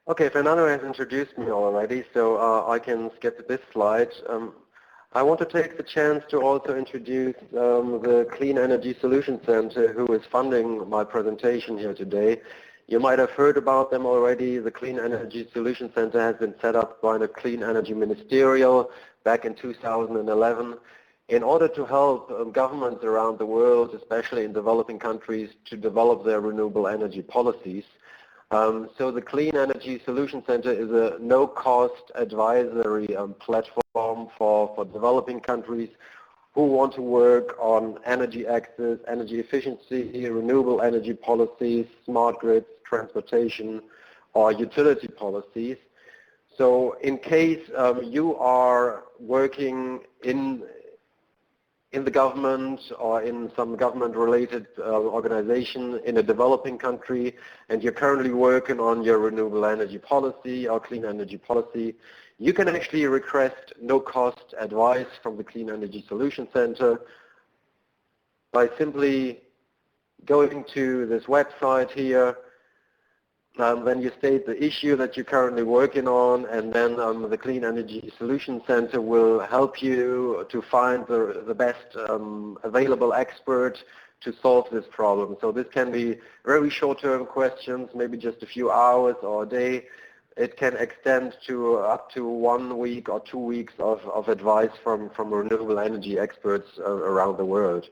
Okay, Fernando has introduced me already, so I can skip this slide. I want to take the chance to also introduce the Clean Energy Solution Center, who is funding my presentation here today. You might have heard about them already. The Clean Energy Solution Center has been set up by the Clean Energy Ministerial back in 2011 in order to help governments around the world, especially in developing countries, to develop their renewable energy policies. So the Clean Energy Solution Center is a no-cost advisory platform for developing countries who want to work on energy access, energy efficiency, renewable energy policies, smart grids, transportation, or utility policies. So in case you are working in the government or in some government-related organization in a developing country, and you're currently working on your renewable energy policy or clean energy policy, you can actually request no-cost advice from the Clean Energy Solution Center by simply going to this website here. Then you state the issue that you're currently working on, and then the Clean Energy Solution Center will help you to find the best available expert to solve this problem. So this can be very short-term questions, maybe just a few hours or a day. It can extend to up to 1 week or 2 weeks of advice from renewable energy experts around the world.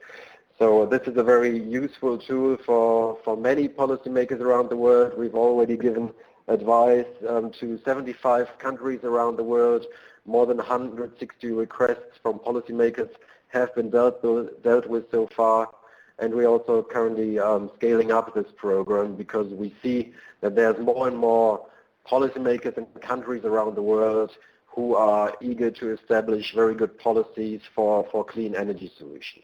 So this is a very useful tool for many policymakers around the world. We've already given advice to 75 countries around the world. More than 160 requests from policymakers have been dealt with so far. And we're also currently scaling up this program because we see that there's more and more policymakers in countries around the world who are eager to establish very good policies for clean energy solutions.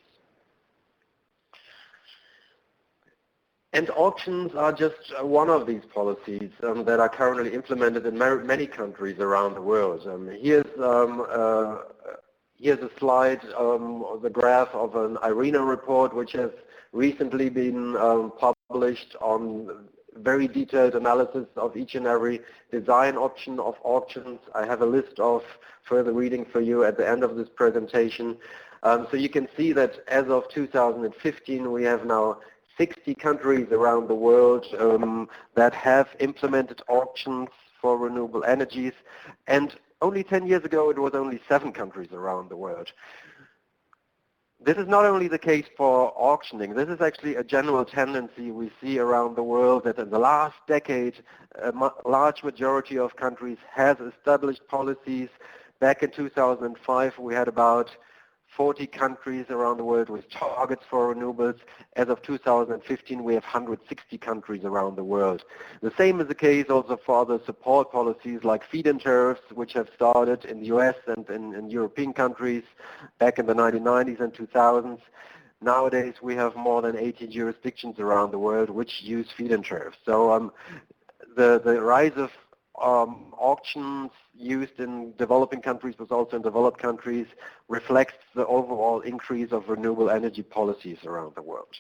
And auctions are just one of these policies that are currently implemented in many countries around the world. Here's a slide, the graph of an IRENA report, which has recently been published on very detailed analysis of each and every design option of auctions. I have a list of further reading for you at the end of this presentation. So you can see that as of 2015, we have now 60 countries around the world that have implemented auctions for renewable energies, and only 10 years ago it was only 7 countries around the world. This is not only the case for auctioning, this is actually a general tendency we see around the world that in the last decade a large majority of countries has established policies. Back in 2005 we had about 40 countries around the world with targets for renewables. As of 2015, we have 160 countries around the world. The same is the case also for other support policies like feed-in tariffs, which have started in the US and in European countries back in the 1990s and 2000s. Nowadays, we have more than 80 jurisdictions around the world which use feed-in tariffs. So the rise of auctions used in developing countries but also in developed countries reflects the overall increase of renewable energy policies around the world.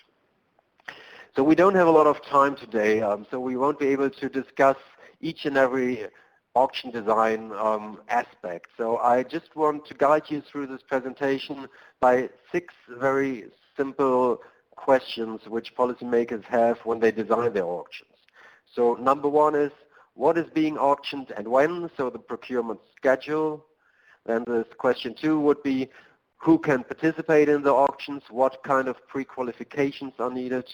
So we don't have a lot of time today, so we won't be able to discuss each and every auction design aspect. So I just want to guide you through this presentation by 6 very simple questions which policymakers have when they design their auctions. So number 1 is, what is being auctioned and when? So the procurement schedule. Then this question 2 would be, who can participate in the auctions? What kind of pre-qualifications are needed?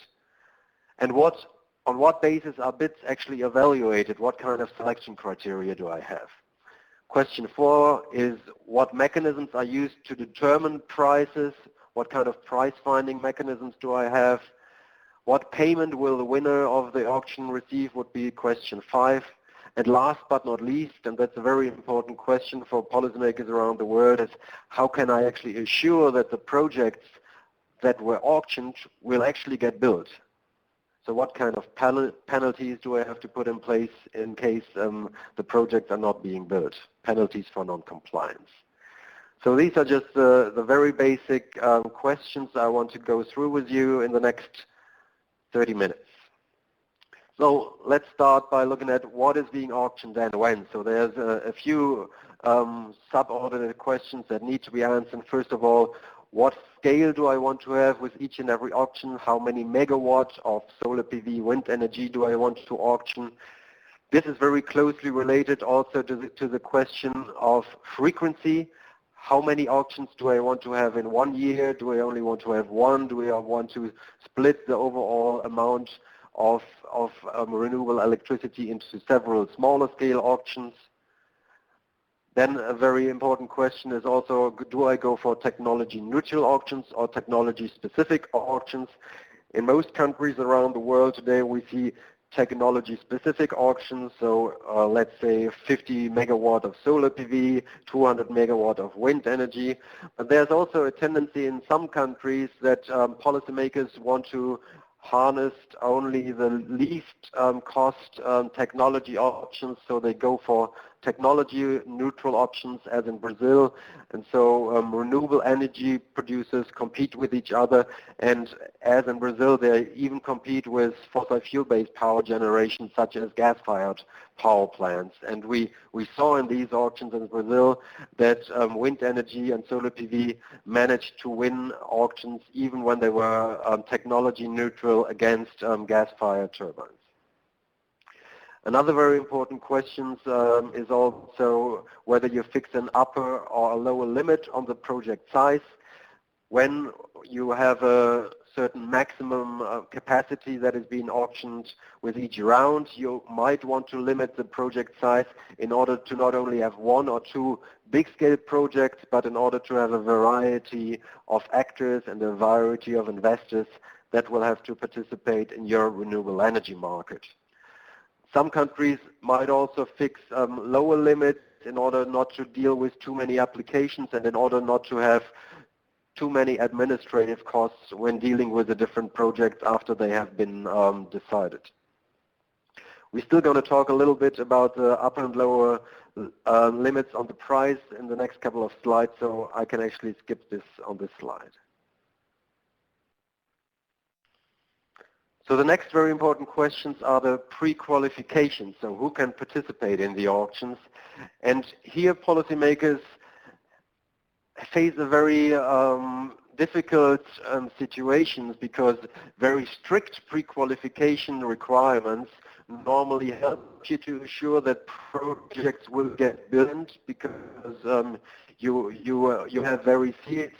And on what basis are bids actually evaluated? What kind of selection criteria do I have? Question 4 is, what mechanisms are used to determine prices? What kind of price finding mechanisms do I have? What payment will the winner of the auction receive would be question 5. And last but not least, and that's a very important question for policymakers around the world, is how can I actually assure that the projects that were auctioned will actually get built? So what kind of penalties do I have to put in place in case the projects are not being built? Penalties for non-compliance. So these are just the very basic questions I want to go through with you in the next 30 minutes. So let's start by looking at what is being auctioned and when. So there's a few subordinate questions that need to be answered. First of all, what scale do I want to have with each and every auction? How many megawatts of solar PV, wind energy do I want to auction? This is very closely related also to the question of frequency. How many auctions do I want to have in 1 year? Do I only want to have one? Do I want to split the overall amount of renewable electricity into several smaller scale auctions? Then a very important question is also, do I go for technology neutral auctions or technology specific auctions? In most countries around the world today we see technology specific auctions, so let's say 50 megawatt of solar PV, 200 megawatt of wind energy. But there's also a tendency in some countries that policymakers want to harness only the least cost technology options, so they go for technology neutral options as in Brazil, and so renewable energy producers compete with each other, and as in Brazil they even compete with fossil fuel-based power generation such as gas-fired power plants. And we saw in these auctions in Brazil that wind energy and solar PV managed to win auctions even when they were technology neutral against gas-fired turbines. Another very important question is also whether you fix an upper or a lower limit on the project size. When you have a certain maximum capacity that is being auctioned with each round, you might want to limit the project size in order to not only have one or two big-scale projects, but in order to have a variety of actors and a variety of investors that will have to participate in your renewable energy market. Some countries might also fix lower limits in order not to deal with too many applications and in order not to have too many administrative costs when dealing with the different projects after they have been decided. We're still going to talk a little bit about the upper and lower limits on the price in the next couple of slides, so I can actually skip this on this slide. So the next very important questions are the pre-qualifications, so who can participate in the auctions. And here policymakers face a very difficult situations because very strict pre-qualification requirements normally help you to assure that projects will get built because you have very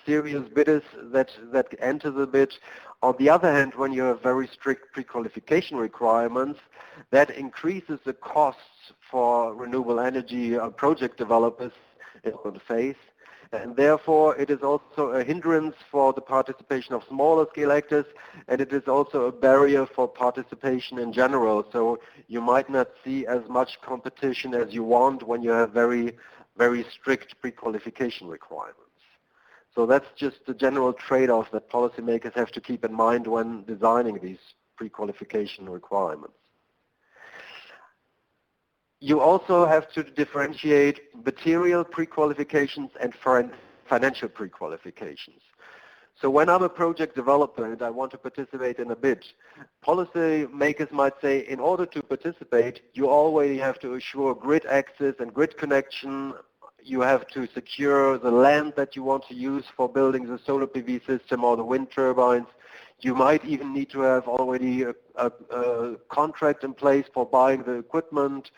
serious bidders that enter the bid. On the other hand, when you have very strict pre-qualification requirements, that increases the costs for renewable energy project developers in the phase. And therefore, it is also a hindrance for the participation of smaller scale actors, and it is also a barrier for participation in general. So you might not see as much competition as you want when you have very strict pre-qualification requirements. So that's just the general trade-off that policymakers have to keep in mind when designing these pre-qualification requirements. You also have to differentiate material pre-qualifications and financial pre-qualifications. So when I'm a project developer and I want to participate in a bid, policymakers might say in order to participate, you already have to assure grid access and grid connection. You have to secure the land that you want to use for building the solar PV system or the wind turbines. You might even need to have already a contract in place for buying the equipment.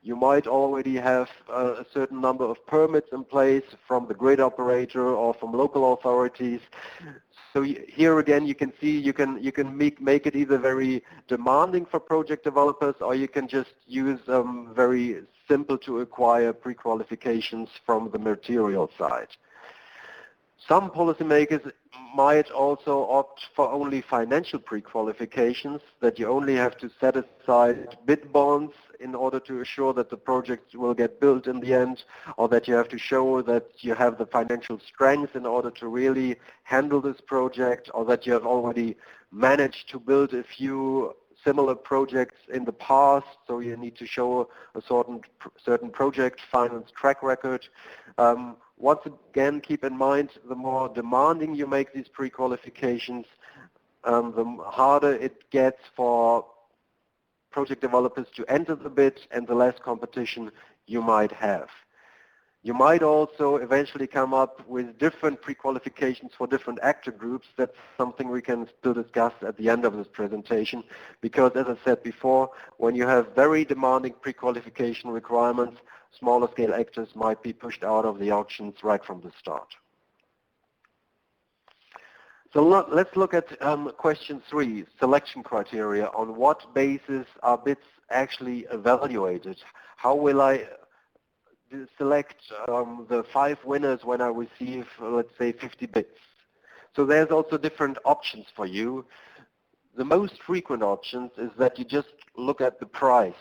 You might already have a certain number of permits in place from the grid operator or from local authorities. So here again, you can see you can make it either very demanding for project developers, or you can just use very simple to acquire pre-qualifications from the material side. Some policymakers might also opt for only financial pre-qualifications, that you only have to set aside bid bonds in order to assure that the project will get built in the end, or that you have to show that you have the financial strength in order to really handle this project, or that you have already managed to build a few similar projects in the past, so you need to show a certain project finance track record. Once again, keep in mind, the more demanding you make these pre-qualifications, the harder it gets for project developers to enter the bid and the less competition you might have. You might also eventually come up with different pre-qualifications for different actor groups. That's something we can still discuss at the end of this presentation, because as I said before, when you have very demanding pre-qualification requirements, smaller scale actors might be pushed out of the auctions right from the start. So let's look at question 3, selection criteria. On what basis are bids actually evaluated? How will I select the 5 winners when I receive, let's say, 50 bids? So there's also different options for you. The most frequent options is that you just look at the price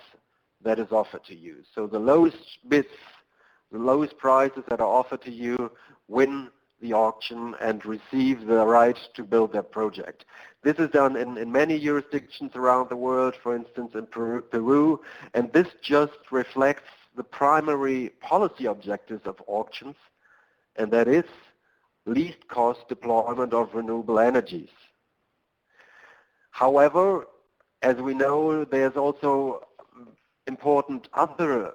that is offered to you. So the lowest bids, the lowest prices that are offered to you win the auction and receive the right to build their project. This is done in many jurisdictions around the world, for instance in Peru, and this just reflects the primary policy objectives of auctions, and that is least cost deployment of renewable energies. However, as we know, there's also important other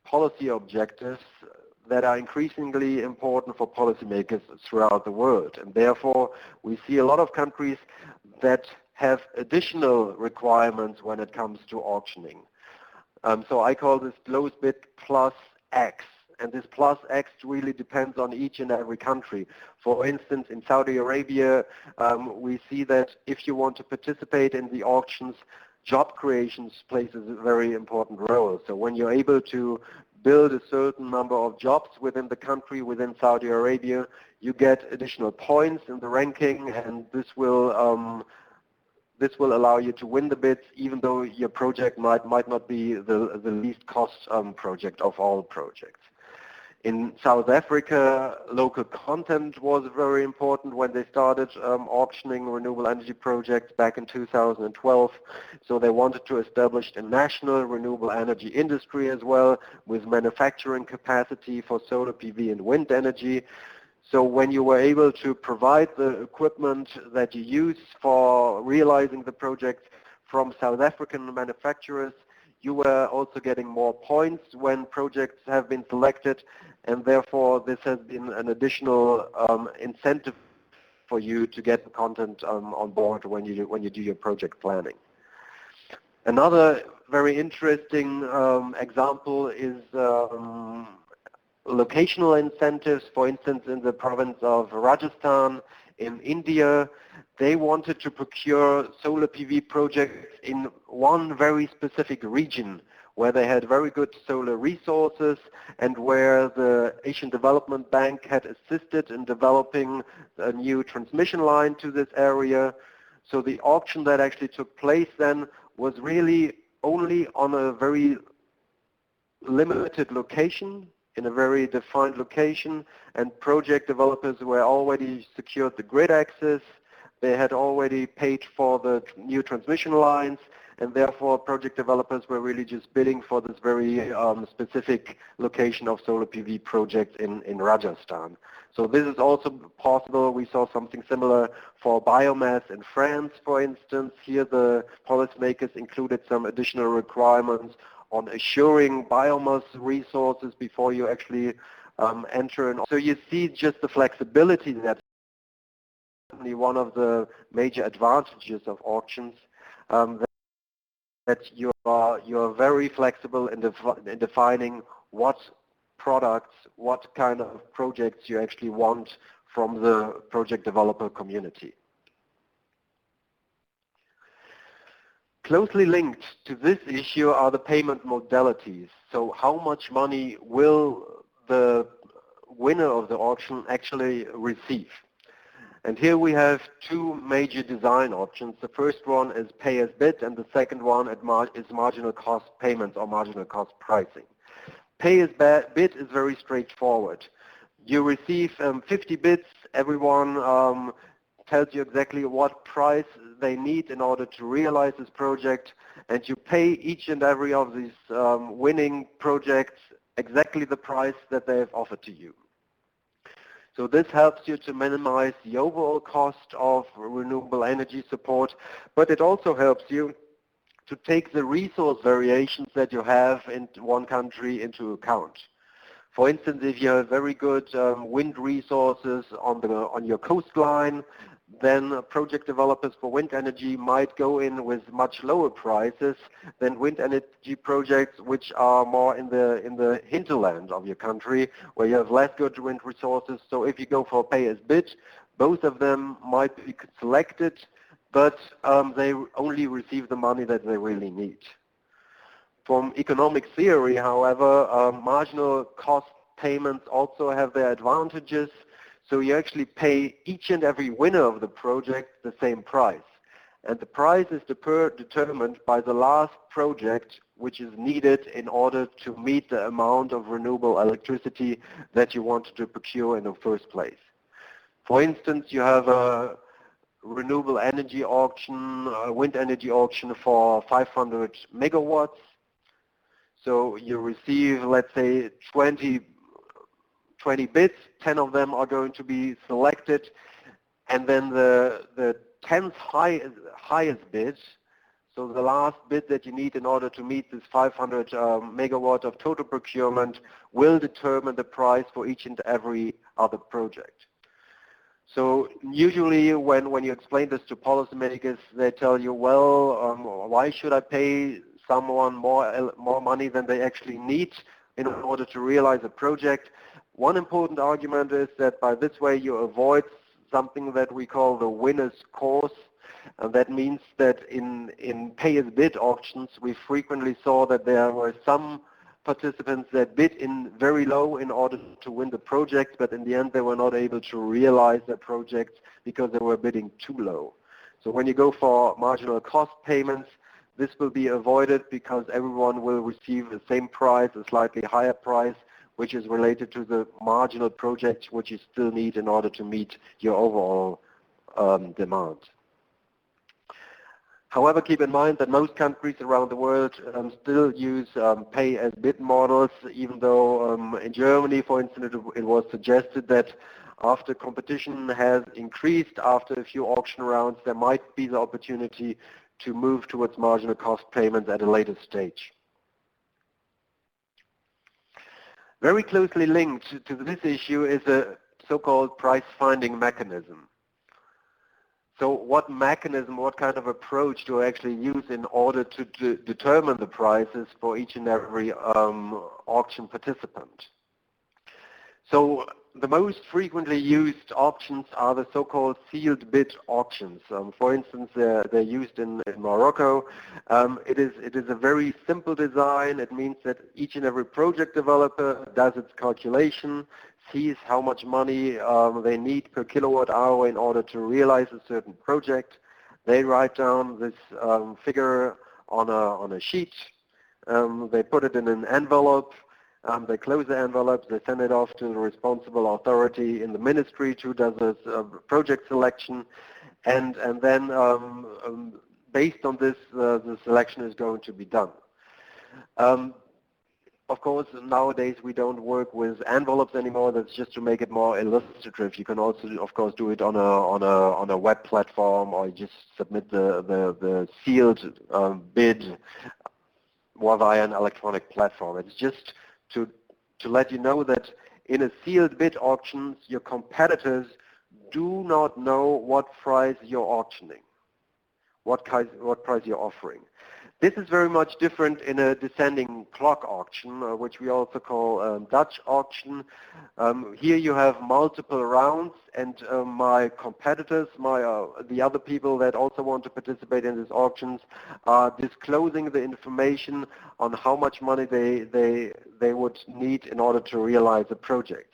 policy objectives that are increasingly important for policymakers throughout the world. And therefore, we see a lot of countries that have additional requirements when it comes to auctioning. So I call this lowest bid plus X. And this plus X really depends on each and every country. For instance, in Saudi Arabia, we see that if you want to participate in the auctions, job creation plays a very important role. So when you're able to build a certain number of jobs within the country, within Saudi Arabia, you get additional points in the ranking, and this will allow you to win the bids, even though your project might not be the least cost project of all projects. In South Africa, local content was very important when they started auctioning renewable energy projects back in 2012. So they wanted to establish a national renewable energy industry as well, with manufacturing capacity for solar PV and wind energy. So when you were able to provide the equipment that you use for realizing the project from South African manufacturers, you were also getting more points when projects have been selected, and therefore this has been an additional incentive for you to get the content on board when you do your project planning. Another very interesting example is locational incentives. For instance, in the province of Rajasthan in India, they wanted to procure solar PV projects in one very specific region where they had very good solar resources and where the Asian Development Bank had assisted in developing a new transmission line to this area. So the auction that actually took place then was really only on a very limited location, in a very defined location, and project developers were already secured the grid access. They had already paid for the new transmission lines, and therefore project developers were really just bidding for this very specific location of solar PV projects in Rajasthan. So this is also possible. We saw something similar for biomass in France, for instance. Here the policymakers included some additional requirements on assuring biomass resources before you actually enter. So you see just the flexibility that's certainly one of the major advantages of auctions, that you are very flexible in defining what products, what kind of projects you actually want from the project developer community. Closely linked to this issue are the payment modalities. So how much money will the winner of the auction actually receive? And here we have two major design options. The first one is pay as bid, and the second one is marginal cost payments or marginal cost pricing. Pay as bid is very straightforward. You receive 50 bids. Everyone tells you exactly what price they need in order to realize this project, and you pay each and every of these winning projects exactly the price that they have offered to you. So this helps you to minimize the overall cost of renewable energy support, but it also helps you to take the resource variations that you have in one country into account. For instance, if you have very good wind resources on your coastline, then project developers for wind energy might go in with much lower prices than wind energy projects which are more in the hinterland of your country, where you have less good wind resources. So if you go for pay as bid, both of them might be selected, but they only receive the money that they really need. From economic theory, however, marginal cost payments also have their advantages. So you actually pay each and every winner of the project the same price. And the price is determined by the last project which is needed in order to meet the amount of renewable electricity that you wanted to procure in the first place. For instance, you have a renewable energy auction, a wind energy auction for 500 megawatts. So you receive, let's say, 20 bids, 10 of them are going to be selected, and then the 10th highest bid, so the last bid that you need in order to meet this 500 megawatt of total procurement, will determine the price for each and every other project. So usually when you explain this to policymakers, they tell you, well, why should I pay someone more money than they actually need in order to realize a project? One important argument is that by this way you avoid something that we call the winner's course, and that means that in pay-as-bid auctions we frequently saw that there were some participants that bid in very low in order to win the project, but in the end they were not able to realize their project because they were bidding too low. So when you go for marginal cost payments, this will be avoided because everyone will receive the same price, a slightly higher price, which is related to the marginal project which you still need in order to meet your overall demand. However, keep in mind that most countries around the world still use pay-as-bid models, even though in Germany, for instance, it was suggested that after competition has increased after a few auction rounds, there might be the opportunity to move towards marginal cost payments at a later stage. Very closely linked to this issue is a so-called price-finding mechanism. So what mechanism, what kind of approach do I actually use in order to determine the prices for each and every auction participant? So the most frequently used options are the so-called sealed bid auctions. For instance, they're used in Morocco. It is a very simple design. It means that each and every project developer does its calculation, sees how much money they need per kilowatt hour in order to realize a certain project. They write down this figure on a sheet. They put it in an envelope. They close the envelope, they send it off to the responsible authority in the ministry who does this project selection, and then based on this, the selection is going to be done. Of course, nowadays we don't work with envelopes anymore. That's just to make it more illustrative. You can also, of course, do it on a web platform, or you just submit the sealed bid via an electronic platform. It's just to let you know that in a sealed bid auctions, your competitors do not know what price you're auctioning, what price you're offering. This is very much different in a descending clock auction, which we also call Dutch auction. Here you have multiple rounds, and my competitors, the other people that also want to participate in these auctions, are disclosing the information on how much money they would need in order to realize a project.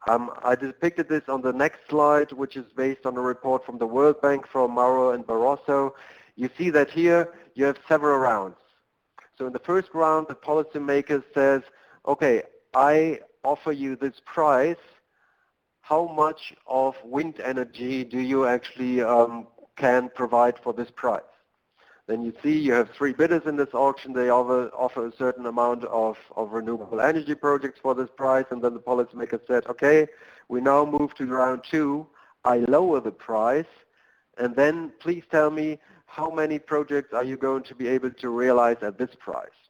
I depicted this on the next slide, which is based on a report from the World Bank from Mauro and Barroso. You see that here you have several rounds. So in the first round, the policymaker says, okay, I offer you this price. How much of wind energy do you actually can provide for this price? Then you see you have three bidders in this auction. They offer a certain amount of renewable energy projects for this price, and then the policymaker said, okay, we now move to round two. I lower the price, and then please tell me how many projects are you going to be able to realize at this price.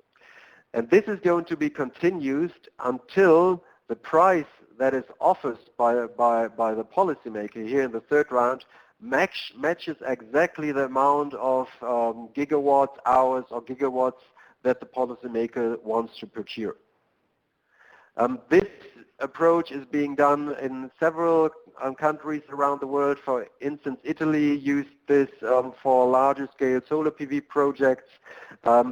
And this is going to be continued until the price that is offered by the policymaker here in the third round matches exactly the amount of gigawatt hours or gigawatts that the policymaker wants to procure. This approach is being done in several countries around the world. For instance, Italy used this for larger scale solar PV projects.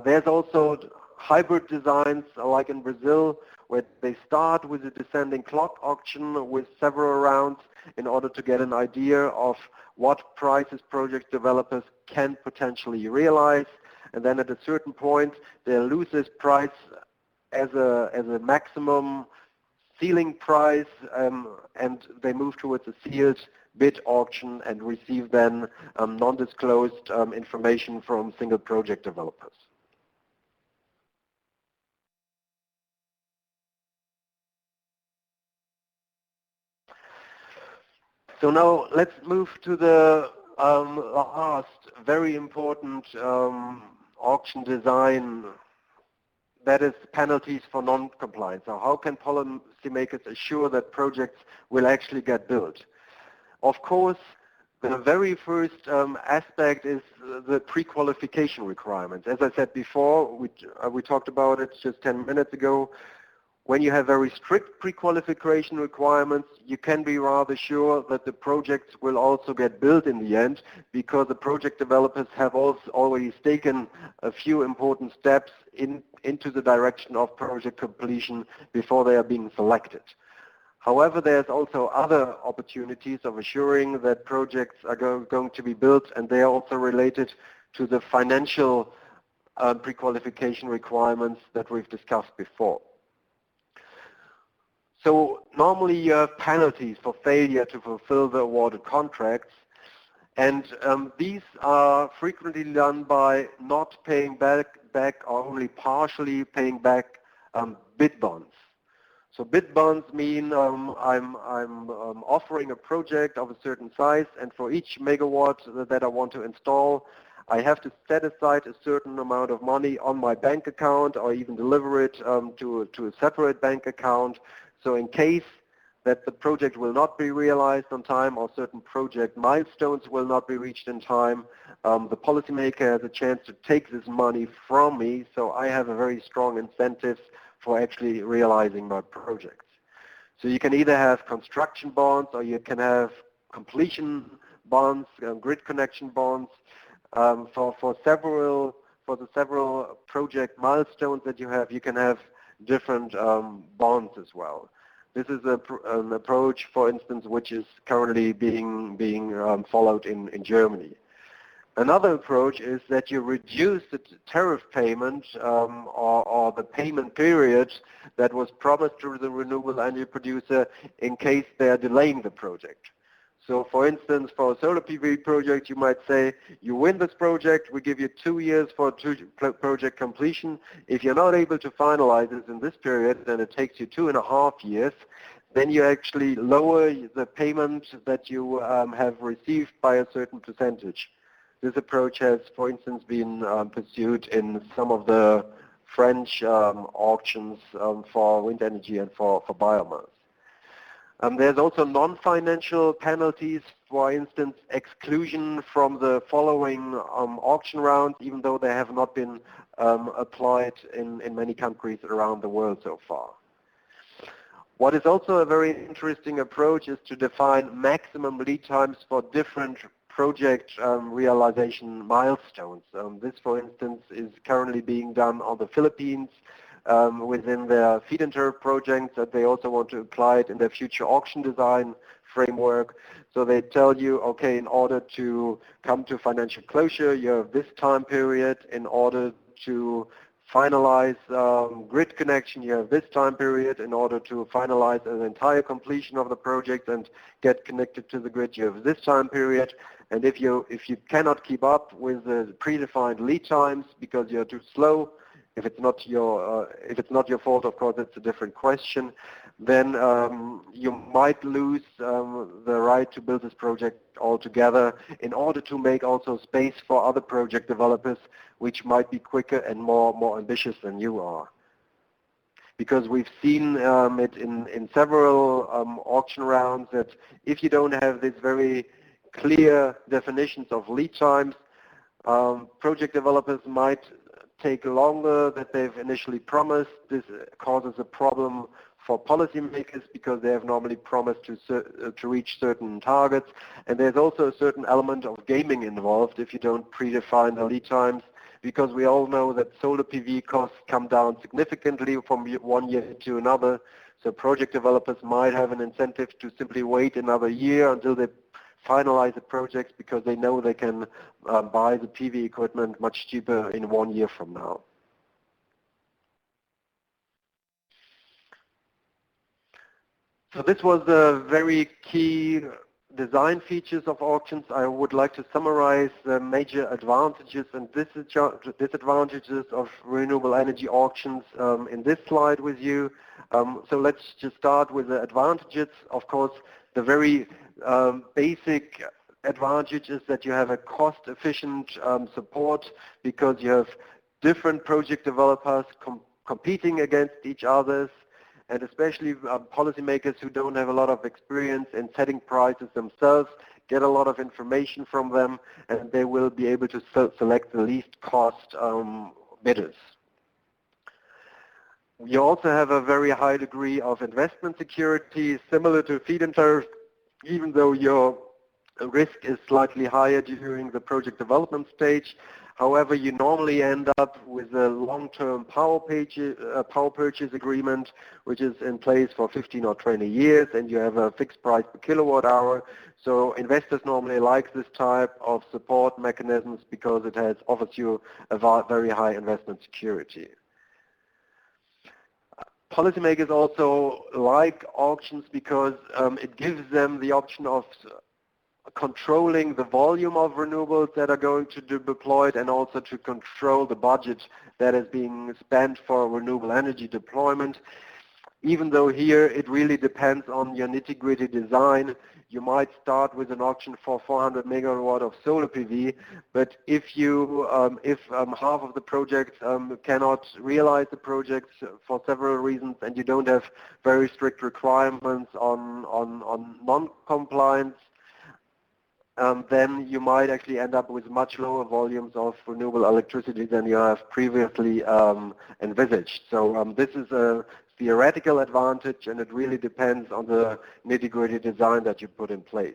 There's also hybrid designs like in Brazil, where they start with a descending clock auction with several rounds in order to get an idea of what prices project developers can potentially realize. And then at a certain point, they lose this price as a maximum ceiling price, and they move towards a sealed bid auction and receive then non-disclosed information from single project developers. So now let's move to the last very important auction design, that is penalties for non-compliance. So how can policymakers assure that projects will actually get built? Of course, the very first aspect is the pre-qualification requirements. As I said before, we talked about it just 10 minutes ago. When you have very strict pre-qualification requirements, you can be rather sure that the projects will also get built in the end, because the project developers have also already taken a few important steps into the direction of project completion before they are being selected. However, there's also other opportunities of assuring that projects are going to be built, and they are also related to the financial pre-qualification requirements that we've discussed before. So normally you have penalties for failure to fulfill the awarded contracts, and these are frequently done by not paying back or only partially paying back bid bonds. So bid bonds mean I'm offering a project of a certain size, and for each megawatt that I want to install, I have to set aside a certain amount of money on my bank account, or even deliver it to a separate bank account. So in case that the project will not be realized on time, or certain project milestones will not be reached in time, the policymaker has a chance to take this money from me, so I have a very strong incentive for actually realizing my projects. So you can either have construction bonds, or you can have completion bonds, grid connection bonds. For the several project milestones that you can have different bonds as well. This is an approach, for instance, which is currently being followed in Germany. Another approach is that you reduce the tariff payment or the payment period that was promised to the renewable energy producer in case they are delaying the project. So for instance, for a solar PV project, you might say, you win this project, we give you 2 years for project completion. If you're not able to finalize it in this period, then it takes you 2.5 years. Then you actually lower the payment that you have received by a certain percentage. This approach has, for instance, been pursued in some of the French auctions for wind energy and for biomass. There's also non-financial penalties, for instance, exclusion from the following auction rounds, even though they have not been applied in many countries around the world so far. What is also a very interesting approach is to define maximum lead times for different project realization milestones. This, for instance, is currently being done on the Philippines, within their feed-in tariff projects, that they also want to apply it in their future auction design framework. So they tell you, okay, in order to come to financial closure, you have this time period. In order to finalize grid connection, you have this time period. In order to finalize an entire completion of the project and get connected to the grid, you have this time period. And if you cannot keep up with the predefined lead times because you're too slow if it's not your fault, of course, it's a different question. Then you might lose the right to build this project altogether in order to make also space for other project developers which might be quicker and more ambitious than you are. Because we've seen it in several auction rounds that if you don't have these very clear definitions of lead times, project developers might take longer than they've initially promised. This causes a problem for policymakers because they have normally promised to reach certain targets. And there's also a certain element of gaming involved if you don't predefine the lead times, because we all know that solar PV costs come down significantly from one year to another. So project developers might have an incentive to simply wait another year until they finalize the projects because they know they can buy the PV equipment much cheaper in 1 year from now. So this was the very key design features of auctions. I would like to summarize the major advantages and disadvantages of renewable energy auctions in this slide with you. So let's just start with the advantages. Of course, the very basic advantage is that you have a cost-efficient support because you have different project developers competing against each other, and especially policymakers who don't have a lot of experience in setting prices themselves get a lot of information from them, and they will be able to select the least cost bidders. You also have a very high degree of investment security, similar to feed-in tariff, even though your risk is slightly higher during the project development stage. However, you normally end up with a long-term power purchase agreement, which is in place for 15 or 20 years, and you have a fixed price per kilowatt hour. So investors normally like this type of support mechanisms because it offers you a very high investment security. Policymakers also like auctions because it gives them the option of controlling the volume of renewables that are going to be deployed and also to control the budget that is being spent for renewable energy deployment. Even though here it really depends on your nitty-gritty design, you might start with an auction for 400 megawatt of solar PV, but if half of the projects cannot realize the projects for several reasons and you don't have very strict requirements on non-compliance, then you might actually end up with much lower volumes of renewable electricity than you have previously envisaged. So this is a theoretical advantage, and it really depends on the nitty-gritty design that you put in place.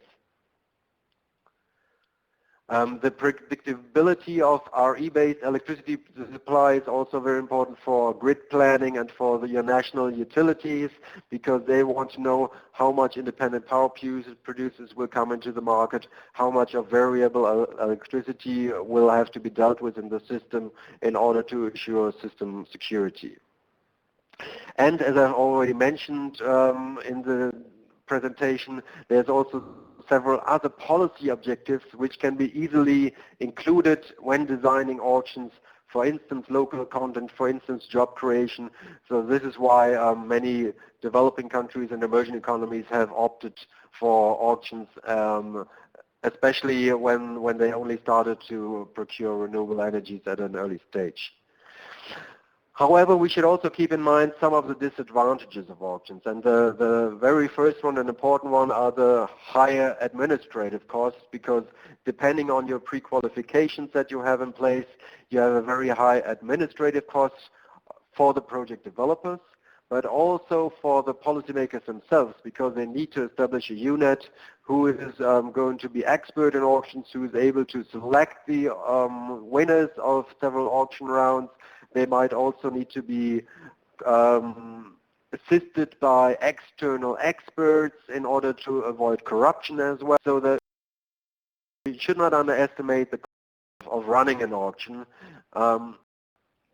The predictability of RE-based electricity supply is also very important for grid planning and for your national utilities, because they want to know how much independent power producers will come into the market, how much of variable electricity will have to be dealt with in the system in order to ensure system security. And as I've already mentioned in the presentation, there's also several other policy objectives which can be easily included when designing auctions. For instance, local content, for instance, job creation. So this is why many developing countries and emerging economies have opted for auctions, especially when they only started to procure renewable energies at an early stage. However, we should also keep in mind some of the disadvantages of auctions. And the very first one, an important one, are the higher administrative costs, because depending on your pre-qualifications that you have in place, you have a very high administrative costs for the project developers, but also for the policymakers themselves, because they need to establish a unit who is going to be expert in auctions, who is able to select the winners of several auction rounds. They might also need to be assisted by external experts in order to avoid corruption as well. So that you should not underestimate the cost of running an auction,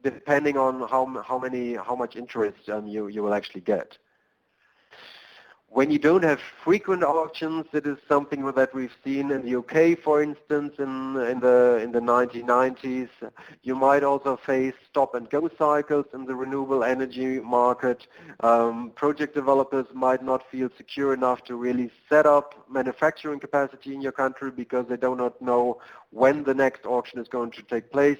depending on how much interest you will actually get. When you don't have frequent auctions, it is something that we've seen in the UK, for instance, in the 1990s. You might also face stop-and-go cycles in the renewable energy market. Project developers might not feel secure enough to really set up manufacturing capacity in your country because they do not know when the next auction is going to take place.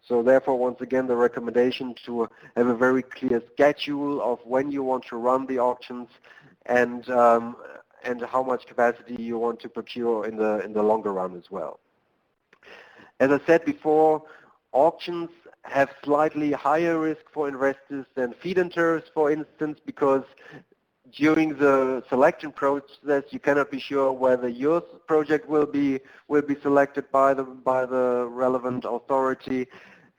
So therefore, once again, the recommendation to have a very clear schedule of when you want to run the auctions and how much capacity you want to procure in the longer run as well. As I said before, auctions have slightly higher risk for investors than feed-in tariffs, for instance, because during the selection process, you cannot be sure whether your project will be selected by the relevant authority,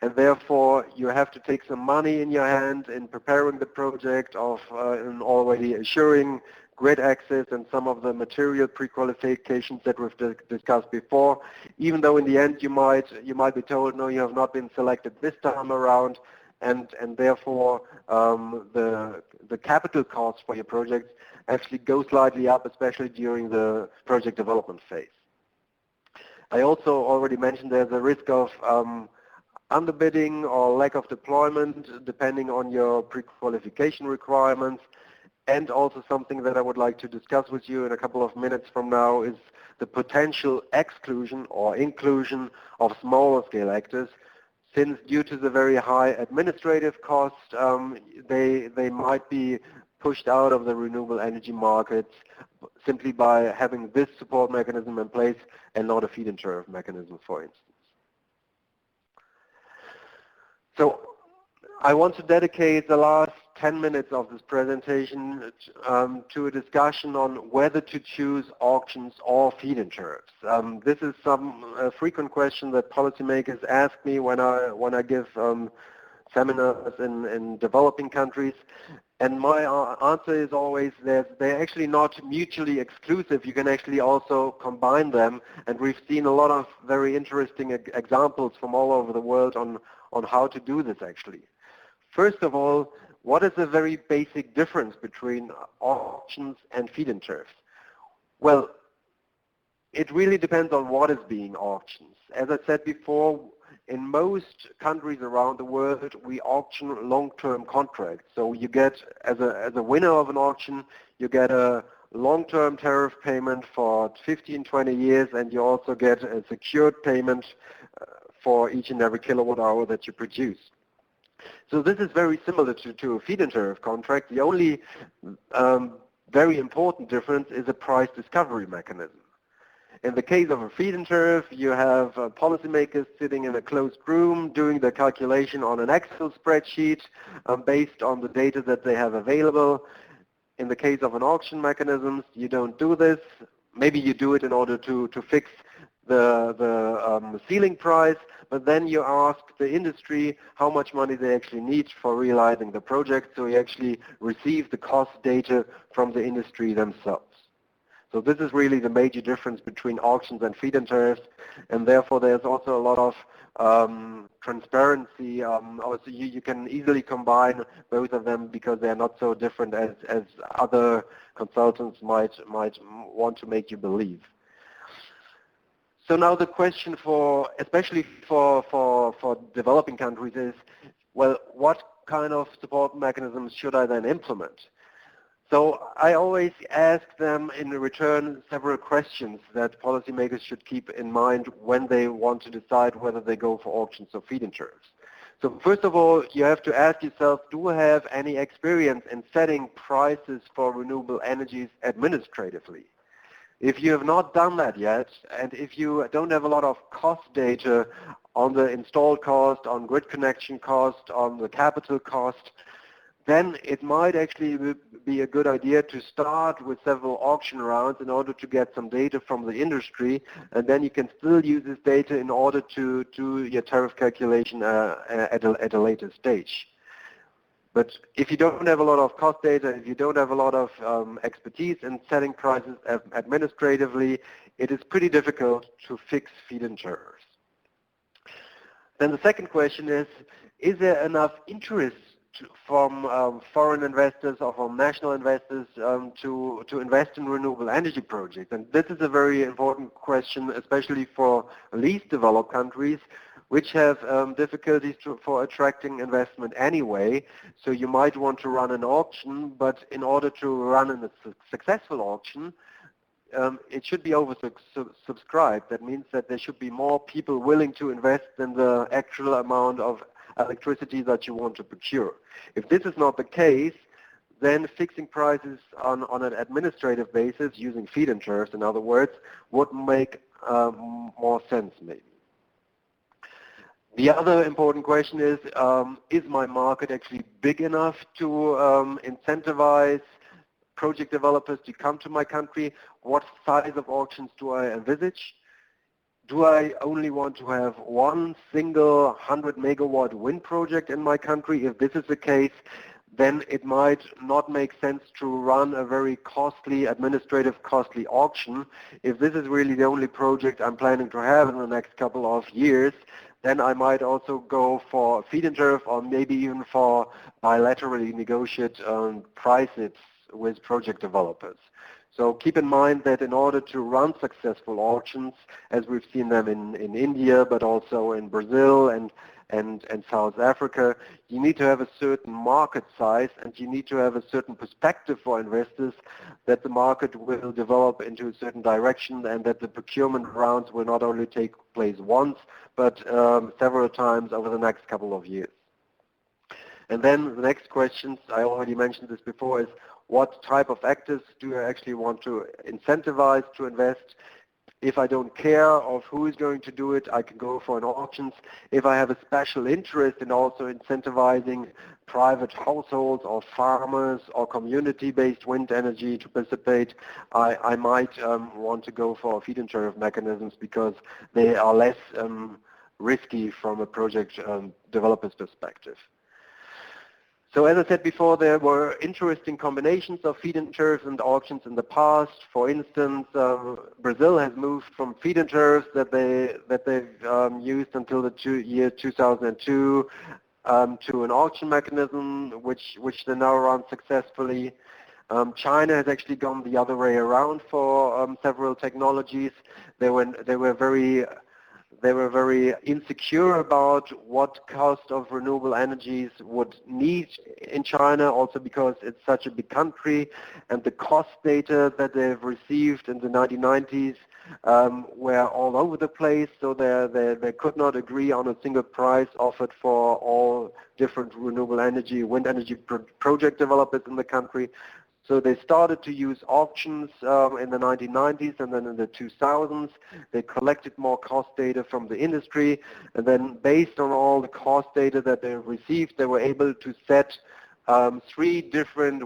and therefore you have to take some money in your hand in preparing the project, in already assuring grid access and some of the material pre-qualifications that we've discussed before. Even though in the end you might be told, no, you have not been selected this time around, and therefore the capital costs for your project actually go slightly up, especially during the project development phase. I also already mentioned there's a risk of underbidding or lack of deployment depending on your pre-qualification requirements. And also something that I would like to discuss with you in a couple of minutes from now is the potential exclusion or inclusion of smaller scale actors, since due to the very high administrative cost, they might be pushed out of the renewable energy markets simply by having this support mechanism in place and not a feed-in tariff mechanism, for instance. So I want to dedicate the last 10 minutes of this presentation to a discussion on whether to choose auctions or feed-in tariffs. This is a frequent question that policymakers ask me when I give seminars in developing countries. And my answer is always that they're actually not mutually exclusive. You can actually also combine them. And we've seen a lot of very interesting examples from all over the world on how to do this actually. First of all, what is the very basic difference between auctions and feed-in tariffs? Well, it really depends on what is being auctioned. As I said before, in most countries around the world, we auction long-term contracts. So you get, as a winner of an auction, you get a long-term tariff payment for 15, 20 years, and you also get a secured payment for each and every kilowatt hour that you produce. So this is very similar to a feed-in tariff contract. The only very important difference is a price discovery mechanism. In the case of a feed-in tariff, you have policymakers sitting in a closed room doing the calculation on an Excel spreadsheet based on the data that they have available. In the case of an auction mechanism, you don't do this. Maybe you do it in order to fix the ceiling price, but then you ask the industry how much money they actually need for realizing the project, so you actually receive the cost data from the industry themselves. So this is really the major difference between auctions and feed-in tariffs, and therefore there's also a lot of transparency. Also you can easily combine both of them because they're not so different as other consultants might want to make you believe. So now the question especially for developing countries is, well, what kind of support mechanisms should I then implement? So I always ask them in return several questions that policymakers should keep in mind when they want to decide whether they go for auctions or feed-in tariffs. So first of all, you have to ask yourself, do I have any experience in setting prices for renewable energies administratively? If you have not done that yet, and if you don't have a lot of cost data on the installed cost, on grid connection cost, on the capital cost, then it might actually be a good idea to start with several auction rounds in order to get some data from the industry, and then you can still use this data in order to do your tariff calculation at a later stage. But if you don't have a lot of cost data, if you don't have a lot of expertise in setting prices administratively, it is pretty difficult to fix feed-in tariffs. Then the second question is there enough interest from foreign investors or from national investors to invest in renewable energy projects. And this is a very important question, especially for least developed countries, which have difficulties for attracting investment anyway. So you might want to run an auction, but in order to run a successful auction, it should be oversubscribed. That means that there should be more people willing to invest than the actual amount of electricity that you want to procure. If this is not the case, then fixing prices on an administrative basis, using feed-in tariffs in other words, would make more sense maybe. The other important question is my market actually big enough to incentivize project developers to come to my country? What size of auctions do I envisage? Do I only want to have one single 100 megawatt wind project in my country? If this is the case, then it might not make sense to run a very costly, administrative costly auction. If this is really the only project I'm planning to have in the next couple of years, then I might also go for feed-in tariff or maybe even for bilaterally negotiate prices with project developers. So keep in mind that in order to run successful auctions, as we've seen them in India, but also in Brazil and South Africa, you need to have a certain market size and you need to have a certain perspective for investors that the market will develop into a certain direction and that the procurement rounds will not only take place once, but several times over the next couple of years. And then the next questions, I already mentioned this before, is what type of actors do I actually want to incentivize to invest? If I don't care of who is going to do it, I can go for an auctions. If I have a special interest in also incentivizing private households or farmers or community-based wind energy to participate, I might want to go for feed-in tariff mechanisms because they are less risky from a project developer's perspective. So as I said before, there were interesting combinations of feed-in tariffs and auctions in the past. For instance, Brazil has moved from feed-in tariffs that they've used until the year 2002 to an auction mechanism, which they now run successfully. China has actually gone the other way around for several technologies. They were very insecure about what cost of renewable energies would need in China, also because it's such a big country, and the cost data that they've received in the 1990s were all over the place, so they could not agree on a single price offered for all different renewable energy, wind energy project developers in the country. So they started to use auctions in the 1990s and then in the 2000s. They collected more cost data from the industry, and then based on all the cost data that they received, they were able to set 3 different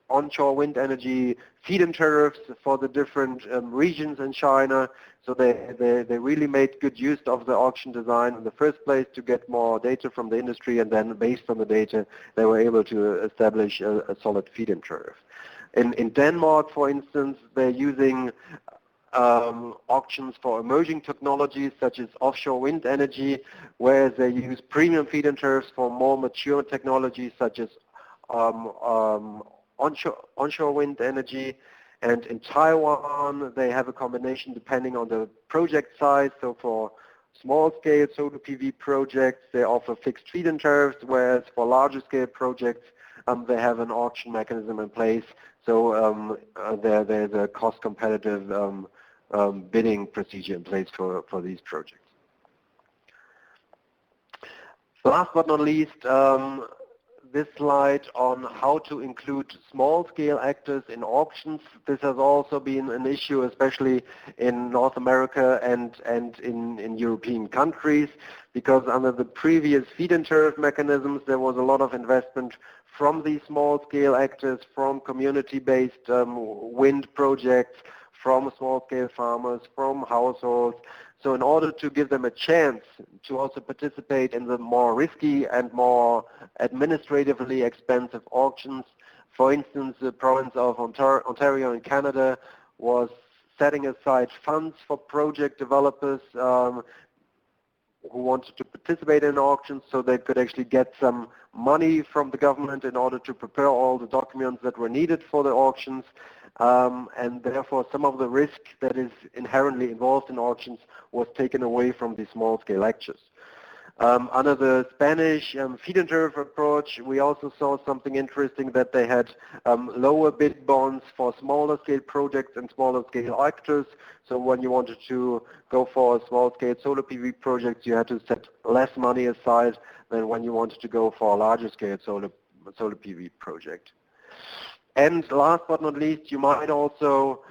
onshore wind energy feed-in tariffs for the different regions in China. So they really made good use of the auction design in the first place to get more data from the industry, and then based on the data, they were able to establish a solid feed-in tariff. In Denmark, for instance, they're using auctions for emerging technologies such as offshore wind energy, whereas they use premium feed-in tariffs for more mature technologies such as onshore wind energy. And in Taiwan, they have a combination depending on the project size. So for small-scale solar PV projects, they offer fixed feed-in tariffs, whereas for larger-scale projects, they have an auction mechanism in place. So there's a cost-competitive bidding procedure in place for these projects. Last but not least, this slide on how to include small-scale actors in auctions. This has also been an issue, especially in North America and in European countries, because under the previous feed-in tariff mechanisms, there was a lot of investment from these small-scale actors, from community-based wind projects, from small-scale farmers, from households. So in order to give them a chance to also participate in the more risky and more administratively expensive auctions, for instance, the province of Ontario in Canada was setting aside funds for project developers who wanted to participate in auctions, so they could actually get some money from the government in order to prepare all the documents that were needed for the auctions. And therefore some of the risk that is inherently involved in auctions was taken away from these small-scale actors. Under the Spanish feed-in tariff approach, we also saw something interesting, that they had lower bid bonds for smaller scale projects and smaller scale actors. So when you wanted to go for a small scale solar PV project, you had to set less money aside than when you wanted to go for a larger scale solar PV project. And last but not least, you might also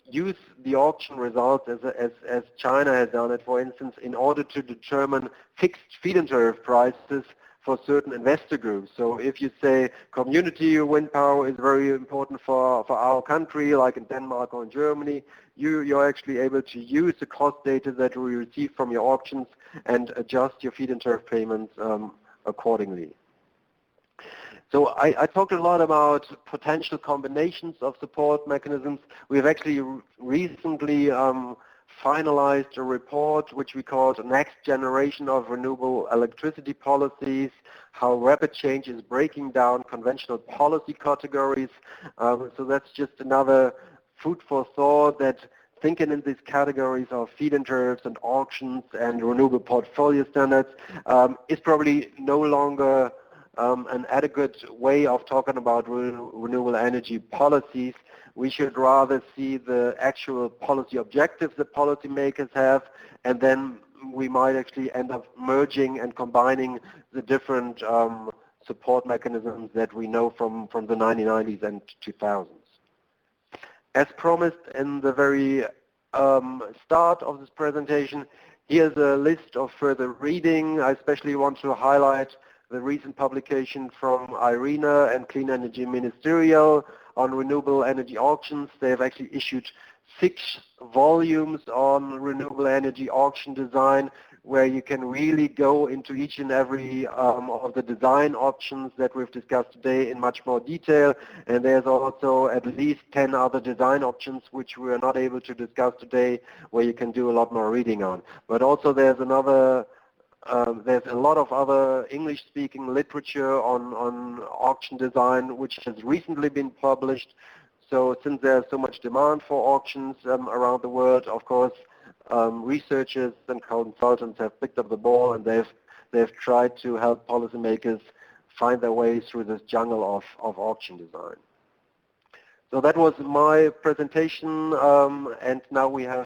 use the auction results as China has done it, for instance, in order to determine fixed feed-in tariff prices for certain investor groups. So if you say community wind power is very important for our country, like in Denmark or in Germany, you're actually able to use the cost data that we receive from your auctions and adjust your feed-in tariff payments accordingly. So I talked a lot about potential combinations of support mechanisms. We've actually recently finalized a report which we called Next Generation of Renewable Electricity Policies, how rapid change is breaking down conventional policy categories. So that's just another food for thought, that thinking in these categories of feed-in tariffs and auctions and renewable portfolio standards is probably no longer an adequate way of talking about renewable energy policies. We should rather see the actual policy objectives that policymakers have, and then we might actually end up merging and combining the different support mechanisms that we know from the 1990s and 2000s. As promised in the very start of this presentation, here's a list of further reading. I especially want to highlight the recent publication from IRENA and Clean Energy Ministerial on renewable energy auctions. They have actually issued 6 volumes on renewable energy auction design, where you can really go into each and every of the design options that we've discussed today in much more detail. And there's also at least 10 other design options which we are not able to discuss today, where you can do a lot more reading on. But also there's a lot of other English-speaking literature on auction design which has recently been published. So since there's so much demand for auctions around the world, of course, researchers and consultants have picked up the ball, and they've tried to help policymakers find their way through this jungle of auction design. So that was my presentation, and now we have